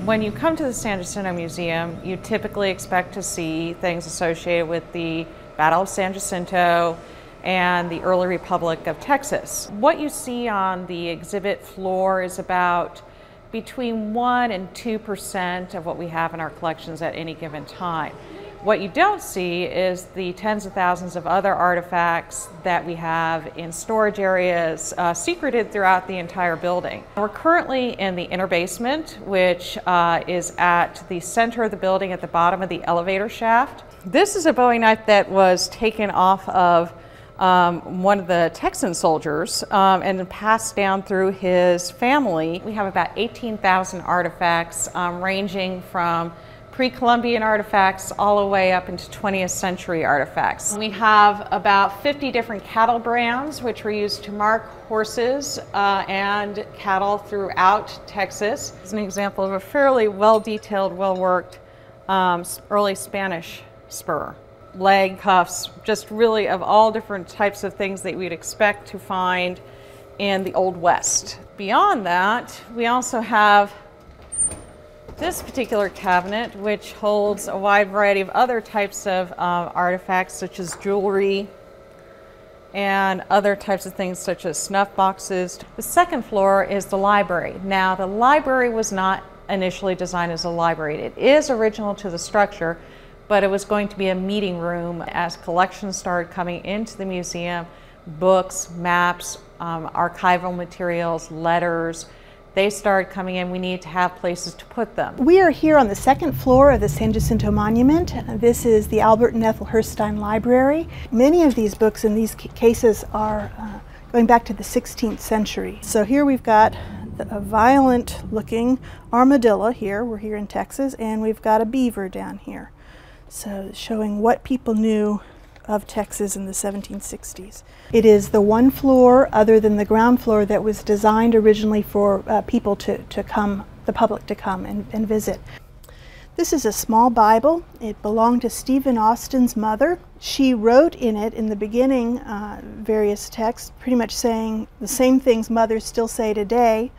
When you come to the San Jacinto Museum, you typically expect to see things associated with the Battle of San Jacinto and the early Republic of Texas. What you see on the exhibit floor is about between 1% and 2% of what we have in our collections at any given time. What you don't see is the tens of thousands of other artifacts that we have in storage areas secreted throughout the entire building. We're currently in the inner basement, which is at the center of the building at the bottom of the elevator shaft. This is a Bowie knife that was taken off of one of the Texan soldiers and passed down through his family. We have about 18,000 artifacts ranging from pre-Columbian artifacts all the way up into 20th century artifacts. We have about 50 different cattle brands which were used to mark horses and cattle throughout Texas. It's an example of a fairly well-detailed, well-worked early Spanish spur. Leg cuffs, just really of all different types of things that we'd expect to find in the Old West. Beyond that, we also have this particular cabinet, which holds a wide variety of other types of artifacts, such as jewelry and other types of things such as snuff boxes. The second floor is the library. Now, the library was not initially designed as a library. It is original to the structure, but it was going to be a meeting room as collections started coming into the museum. Books, maps, archival materials, letters, they started coming in. We needed to have places to put them. We are here on the second floor of the San Jacinto Monument. This is the Albert and Ethel Herstein Library. Many of these books in these cases are going back to the 16th century. So here we've got a violent looking armadillo here. We're here in Texas, and we've got a beaver down here. So showing what people knew of Texas in the 1760s. It is the one floor other than the ground floor that was designed originally for people to come, the public to come and visit. This is a small Bible. It belonged to Stephen Austin's mother. She wrote in it, in the beginning, various texts, pretty much saying the same things mothers still say today.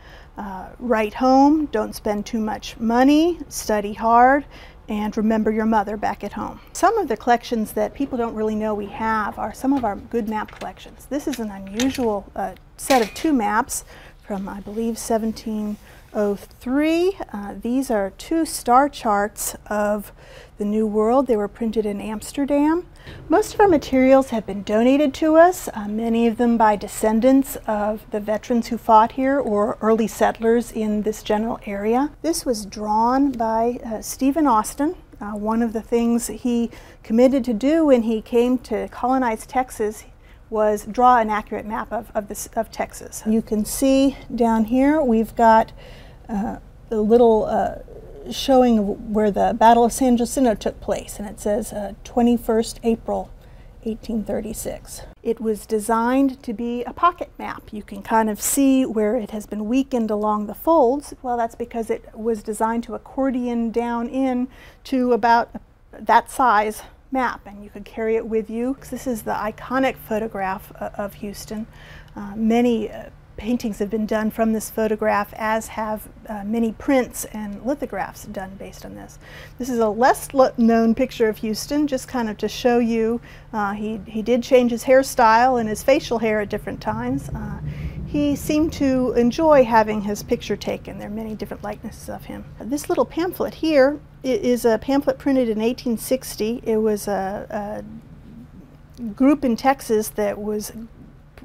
Write home, don't spend too much money, study hard, and remember your mother back at home. Some of the collections that people don't really know we have are some of our good map collections. This is an unusual set of 2 maps from, I believe, 1703. These are 2 star charts of the New World. They were printed in Amsterdam. Most of our materials have been donated to us, many of them by descendants of the veterans who fought here or early settlers in this general area. This was drawn by Stephen Austin. One of the things he committed to do when he came to colonize Texas was draw an accurate map of Texas. You can see down here we've got a little showing of where the Battle of San Jacinto took place, and it says 21st April 1836. It was designed to be a pocket map. You can kind of see where it has been weakened along the folds. Well, that's because it was designed to accordion down in to about that size map, and you could carry it with you. This is the iconic photograph of Houston. Many paintings have been done from this photograph, as have many prints and lithographs done based on this. This is a less known picture of Houston, just kind of to show you he did change his hairstyle and his facial hair at different times. He seemed to enjoy having his picture taken. There are many different likenesses of him. This little pamphlet here is a pamphlet printed in 1860. It was a group in Texas that was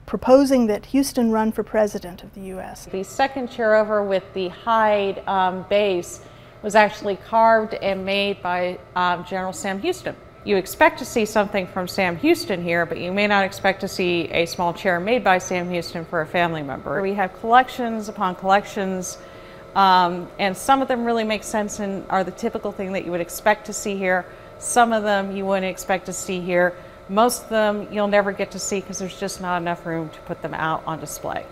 proposing that Houston run for president of the U.S. The second chair over with the hide base was actually carved and made by General Sam Houston. You expect to see something from Sam Houston here, but you may not expect to see a small chair made by Sam Houston for a family member. We have collections upon collections, and some of them really make sense and are the typical thing that you would expect to see here. Some of them you wouldn't expect to see here. Most of them you'll never get to see because there's just not enough room to put them out on display.